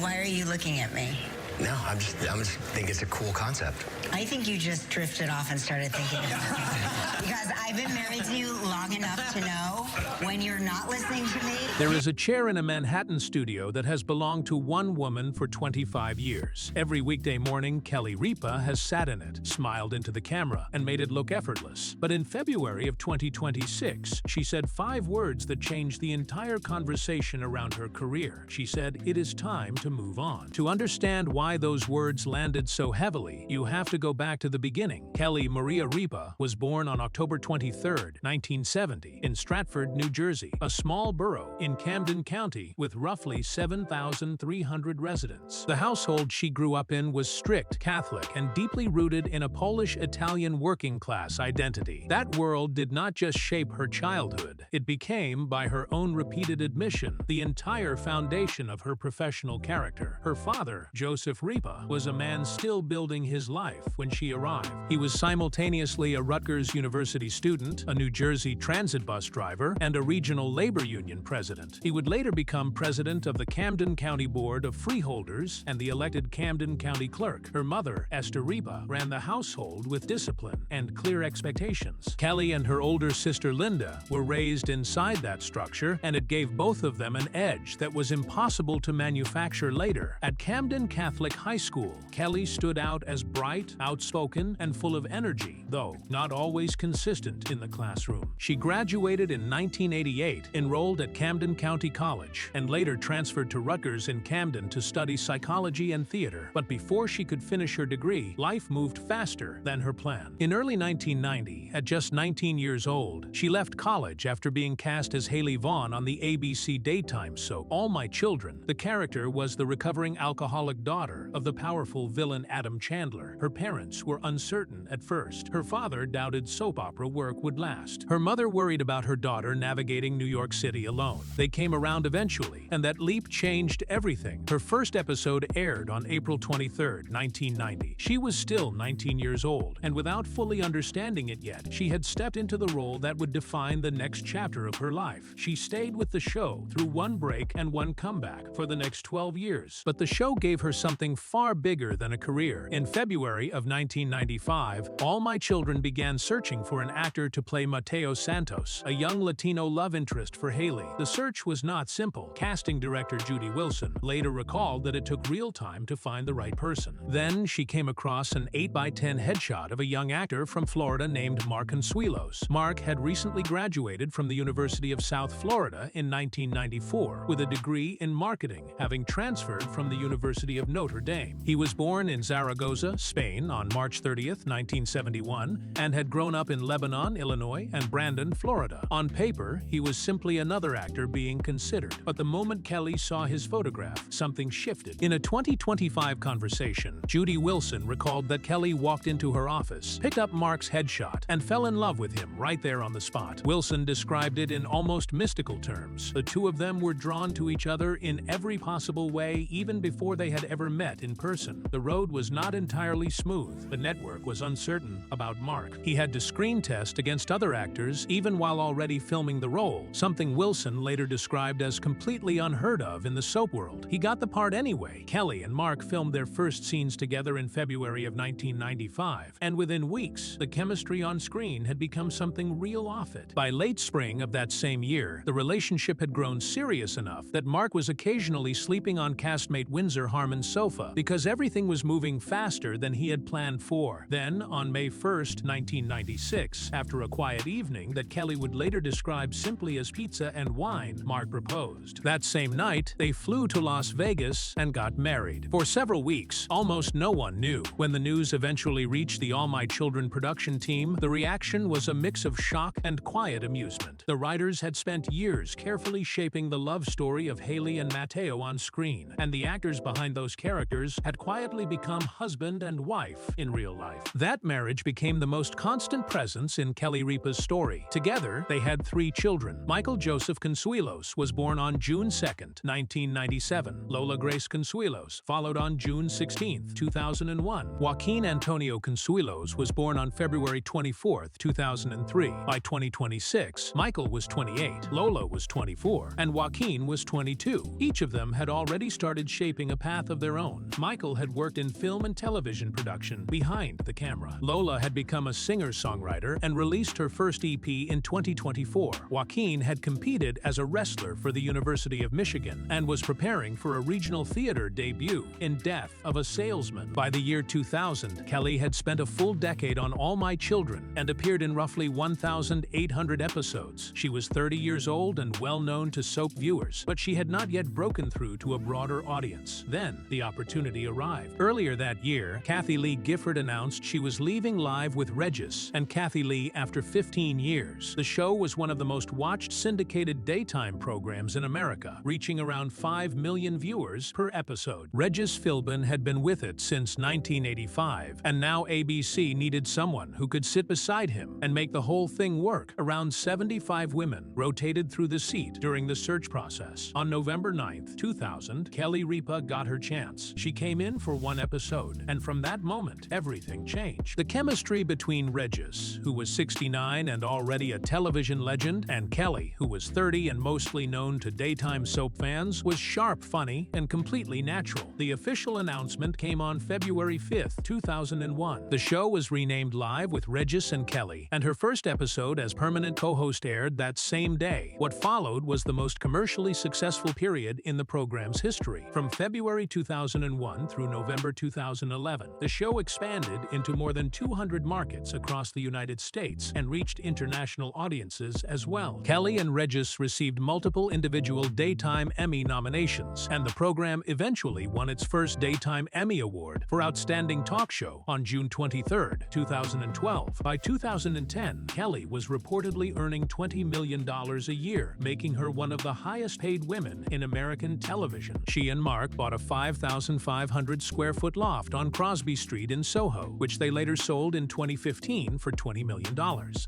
Why are you looking at me? No, I just think it's a cool concept. I think you just drifted off and started thinking about it. Because I've been married to you long enough to know when you're not listening to me. There is a chair in a Manhattan studio that has belonged to one woman for 25 years. Every weekday morning, Kelly Ripa has sat in it, smiled into the camera, and made it look effortless. But in February of 2026, she said 5 words that changed the entire conversation around her career. She said, "It is time to move on." To understand why those words landed so heavily, you have to go back to the beginning. Kelly Maria Ripa was born on October 23, 1970, in Stratford, New Jersey, a small borough in Camden County with roughly 7,300 residents. The household she grew up in was strict Catholic and deeply rooted in a Polish-Italian working-class identity. That world did not just shape her childhood. It became, by her own repeated admission, the entire foundation of her professional character. Her father, Joseph Ripa, was a man still building his life when she arrived. He was simultaneously a Rutgers University student, a New Jersey transit bus driver, and a regional labor union president. He would later become president of the Camden County Board of Freeholders and the elected Camden County Clerk. Her mother, Esther Ripa, ran the household with discipline and clear expectations. Kelly and her older sister Linda were raised inside that structure, and it gave both of them an edge that was impossible to manufacture later. At Camden Catholic High School, Kelly stood out as bright, outspoken, and full of energy, though not always consistent in the classroom. She graduated in 1988, enrolled at Camden County College, and later transferred to Rutgers in Camden to study psychology and theater. But before she could finish her degree, life moved faster than her plan. In early 1990, at just 19 years old, she left college after being cast as Haley Vaughn on the ABC daytime soap All My Children. The character was the recovering alcoholic daughter of the powerful villain Adam Chandler. Her parents were uncertain at first. Her father doubted soap opera work would last. Her mother worried about her daughter navigating New York City alone. They came around eventually, and that leap changed everything. Her first episode aired on April 23, 1990. She was still 19 years old, and without fully understanding it yet, she had stepped into the role that would define the next chapter of her life. She stayed with the show through one break and one comeback for the next 12 years. But the show gave her something far bigger than a career. In February of 1995, All My Children began searching for an actor to play Mateo Santos, a young Latino love interest for Haley. The search was not simple. Casting director Judy Wilson later recalled that it took real time to find the right person. Then she came across an 8x10 headshot of a young actor from Florida named Mark Consuelos. Mark had recently graduated from the University of South Florida in 1994 with a degree in marketing, having transferred from the University of Notre Dame. He was born in Zaragoza, Spain on March 30, 1971, and had grown up in Lebanon, Illinois, and Brandon, Florida. On paper, he was simply another actor being considered. But the moment Kelly saw his photograph, something shifted. In a 2025 conversation, Judy Wilson recalled that Kelly walked into her office, picked up Mark's headshot, and fell in love with him right there on the spot. Wilson described it in almost mystical terms. The two of them were drawn to each other in every possible way, even before they had ever met in person. The road was not entirely smooth. The network was uncertain about Mark. He had to screen test against other actors even while already filming the role, something Wilson later described as completely unheard of in the soap world. He got the part anyway. Kelly and Mark filmed their first scenes together in February of 1995, and within weeks, the chemistry on screen had become something real off it. By late spring of that same year, the relationship had grown serious enough that Mark was occasionally sleeping on castmate Windsor Harmon's sofa because everything was moving faster than he had planned for. Then, on May 1, 1996, after a quiet evening that Kelly would later describe simply as pizza and wine, Mark proposed. That same night, they flew to Las Vegas and got married. For several weeks, almost no one knew. When the news eventually reached the All My Children production team, the reaction was a mix of shock and quiet amusement. The writers had spent years carefully shaping the love story of Haley and Mateo on screen, and the actors behind those characters characters had quietly become husband and wife in real life. That marriage became the most constant presence in Kelly Ripa's story. Together, they had 3 children. Michael Joseph Consuelos was born on June 2, 1997. Lola Grace Consuelos followed on June 16, 2001. Joaquin Antonio Consuelos was born on February 24, 2003. By 2026, Michael was 28, Lola was 24, and Joaquin was 22. Each of them had already started shaping a path of their own. Michael had worked in film and television production behind the camera. Lola had become a singer-songwriter and released her first EP in 2024. Joaquin had competed as a wrestler for the University of Michigan and was preparing for a regional theater debut in Death of a Salesman. By the year 2000, Kelly had spent a full decade on All My Children and appeared in roughly 1,800 episodes. She was 30 years old and well known to soap viewers, but she had not yet broken through to a broader audience. Then, the opportunity arrived. Earlier that year, Kathie Lee Gifford announced she was leaving Live with Regis and Kathie Lee after 15 years. The show was one of the most watched syndicated daytime programs in America, reaching around 5 million viewers per episode. Regis Philbin had been with it since 1985, and now ABC needed someone who could sit beside him and make the whole thing work. Around 75 women rotated through the seat during the search process. On November 9, 2000, Kelly Ripa got her chance. She came in for 1 episode, and from that moment, everything changed. The chemistry between Regis, who was 69 and already a television legend, and Kelly, who was 30 and mostly known to daytime soap fans, was sharp, funny, and completely natural. The official announcement came on February 5, 2001. The show was renamed Live with Regis and Kelly, and her first episode as permanent co-host aired that same day. What followed was the most commercially successful period in the program's history. From February 2001 through November 2011, the show expanded into more than 200 markets across the United States and reached international audiences as well. Kelly and Regis received multiple individual Daytime Emmy nominations, and the program eventually won its first Daytime Emmy Award for Outstanding Talk Show on June 23, 2012. By 2010, Kelly was reportedly earning $20 million a year, making her one of the highest-paid women in American television. She and Mark bought a 5,500-square-foot loft on Crosby Street in Soho, which they later sold in 2015 for $20 million.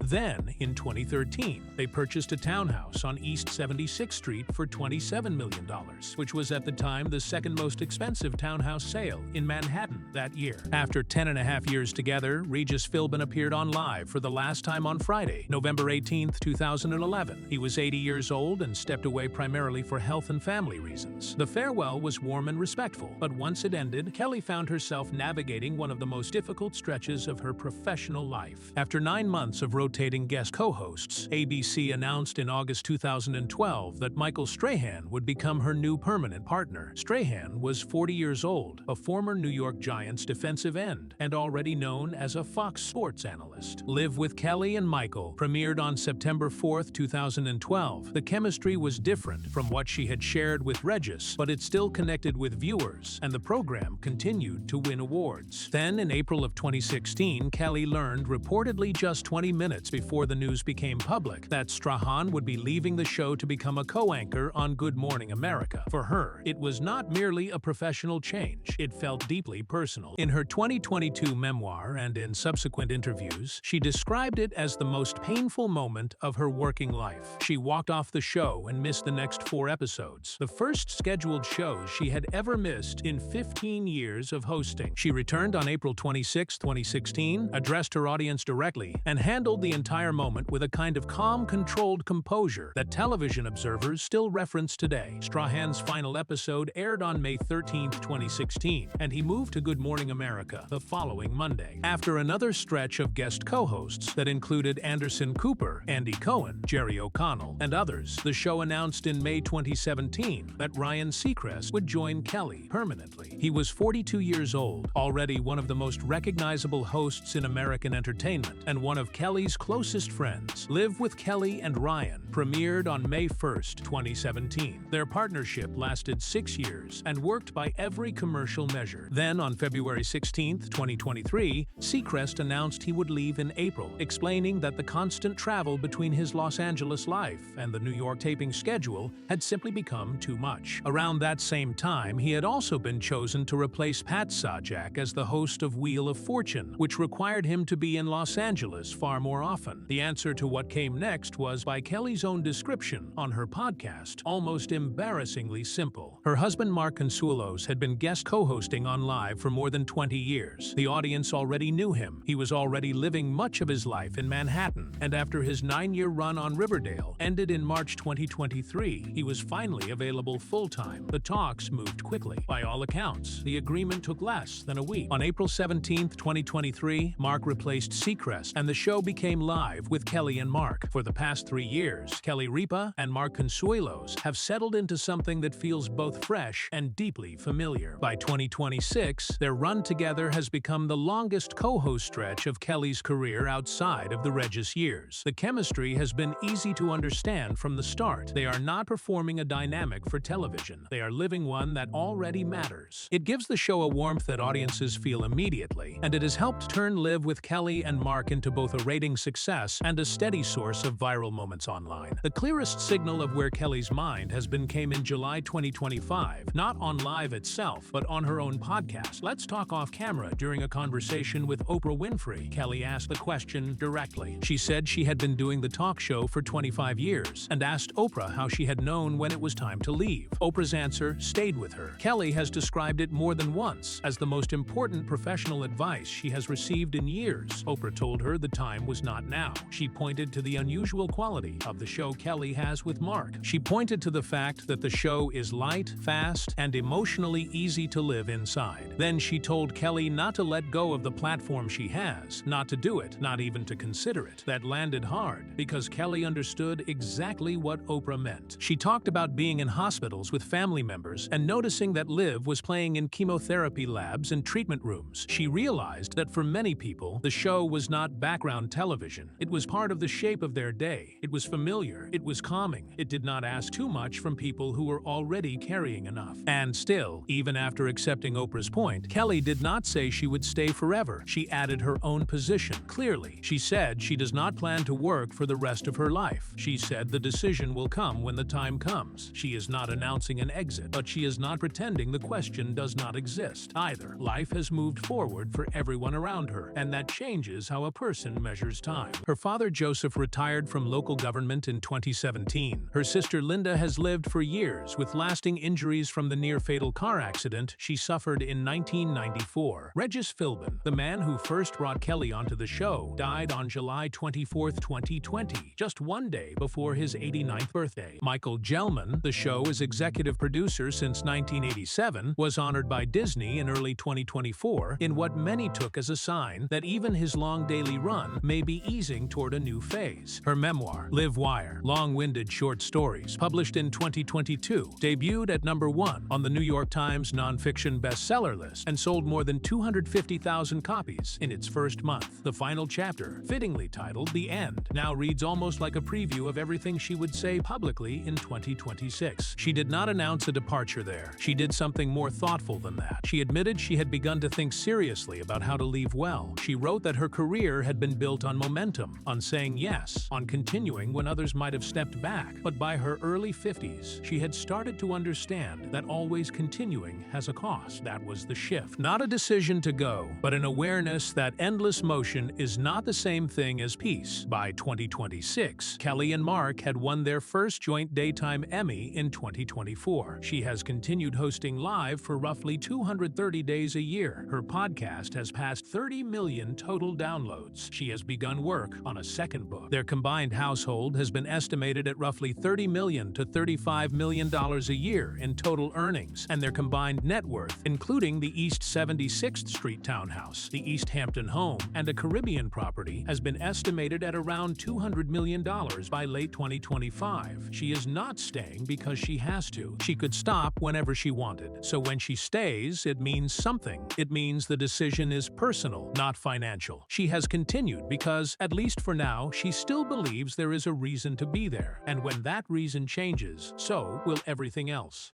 Then, in 2013, they purchased a townhouse on East 76th Street for $27 million, which was at the time the second most expensive townhouse sale in Manhattan that year. After 10.5 years together, Regis Philbin appeared on Live for the last time on Friday, November 18, 2011. He was 80 years old and stepped away primarily for health and family reasons. The farewell was warm and respectful, but once it ended, Kelly found herself navigating one of the most difficult stretches of her professional life. After 9 months of rotating guest co-hosts, ABC announced in August 2012 that Michael Strahan would become her new permanent partner. Strahan was 40 years old, a former New York Giants defensive end, and already known as a Fox Sports analyst. Live with Kelly and Michael premiered on September 4, 2012. The chemistry was different from what she had shared with Regis, but it still connected with viewers, and the program continued to win awards. Then, in April of 2016, Kelly learned, reportedly just 20 minutes before the news became public, that Strahan would be leaving the show to become a co-anchor on Good Morning America. For her, it was not merely a professional change. It felt deeply personal. In her 2022 memoir and in subsequent interviews, she described it as the most painful moment of her working life. She walked off the show and missed the next 4 episodes, the first scheduled shows she had ever missed in 15 years of hosting. She returned on April 26, 2016, addressed her audience directly, and handled the entire moment with a kind of calm, controlled composure that television observers still reference today. Strahan's final episode aired on May 13, 2016, and he moved to Good Morning America the following Monday. After another stretch of guest co-hosts that included Anderson Cooper, Andy Cohen, Jerry O'Connell, and others, the show announced in May 2017 that Ryan Seacrest would join Kelly permanently. He was 42 years old, already one of the most recognizable hosts in American entertainment, and one of Kelly's closest friends. Live with Kelly and Ryan premiered on May 1, 2017. Their partnership lasted 6 years and worked by every commercial measure. Then, on February 16, 2023, Seacrest announced he would leave in April, explaining that the constant travel between his Los Angeles life and the New York taping schedule had simply become too much. Around that same time, he had also been chosen to replace Pat Sajak as the host of Wheel of Fortune, which required him to be in Los Angeles far more often. The answer to what came next was, by Kelly's own description on her podcast, almost embarrassingly simple. Her husband Mark Consuelos had been guest co-hosting on Live for more than 20 years. The audience already knew him. He was already living much of his life in Manhattan, and after his 9-year run on Riverdale ended in March 2023, he was finally available full-time. The talks moved quickly. By all accounts, the agreement took less than a week. On April 17, 2023, Mark replaced Seacrest, and the show became Live with Kelly and Mark. For the past 3 years, Kelly Ripa and Mark Consuelos have settled into something that feels both fresh and deeply familiar. By 2026, their run together has become the longest co-host stretch of Kelly's career outside of the Regis years. The chemistry has been easy to understand from the start. They are not performing a dynamic for television. They are living one that already matters. It gives the show a warmth that audiences feel immediately, and it has helped turn Live with Kelly and Mark into both a rating success and a steady source of viral moments online. The clearest signal of where Kelly's mind has been came in July 2025, not on Live itself, but on her own podcast, Let's Talk Off Camera. During a conversation with Oprah Winfrey, Kelly asked the question directly. She said she had been doing the talk show for 25 years and asked Oprah how she had known when it was time to leave. Oprah's answer stayed with her. Kelly has described it more than once as the most important professional advice she has received in years. Oprah told her the time was not now. She pointed to the unusual quality of the show Kelly has with Mark. She pointed to the fact that the show is light, fast, and emotionally easy to live inside. Then she told Kelly not to let go of the platform she has, not to do it, not even to consider it. That landed hard, because Kelly understood exactly what Oprah meant. She talked about being in hospitals with family members and noticing that Liv was playing in chemotherapy labs and treatment rooms. She realized that for many people, the show was not background television. It was part of the shape of their day. It was familiar. It was calming. It did not ask too much from people who were already carrying enough. And still, even after accepting Oprah's point, Kelly did not say she would stay forever. She added her own position. Clearly, she said she does not plan to work for the rest of her life. She said the decision will come when the time comes. She is not announcing an exit, but she is not pretending the question does not exist either. Life has moved forward for everyone around her, and that changes how a person measures time. Her father Joseph retired from local government in 2017. Her sister Linda has lived for years with lasting injuries from the near-fatal car accident she suffered in 1994. Regis Philbin, the man who first brought Kelly onto the show, died on July 24, 2020, just one day before his 89th birthday. Michael Gelman, the show's executive producer since 1987, was honored by Disney in early 2024 in what many took as a sign that even his long daily run may be easing toward a new phase. Her memoir, Live Wire, long-winded short stories, published in 2022, debuted at #1 on the New York Times nonfiction bestseller list and sold more than 250,000 copies in its first month. The final chapter, fittingly titled The End, now reads almost like a preview of everything she would say publicly in 2026. She did not announce a departure there. She did something more thoughtful than that. She admitted she had begun to think seriously about how to leave well. She wrote that her career had been built on momentum, on saying yes, on continuing when others might have stepped back. But by her early 50s, she had started to understand that always continuing has a cost. That was the shift. Not a decision to go, but an awareness that endless motion is not the same thing as peace. By 2026, Kelly and Mark had won their first joint daytime Emmy in 2024. She has continued hosting Live for roughly 230 days a year. Her podcast has passed 30 million total downloads. She has begun work on a second book. Their combined household has been estimated at roughly $30 million to $35 million a year in total earnings, and their combined net worth, including the East 76th Street townhouse, the East Hampton home, and a Caribbean property, has been estimated at around $200 million by late 2025. She is not staying because she has to. She could stop whenever she wanted. So when she stays, it means something. It means the decision is personal, not financial. She has continued because, at least for now, she still believes there is a reason to be there. And when that reason changes, so will everything else.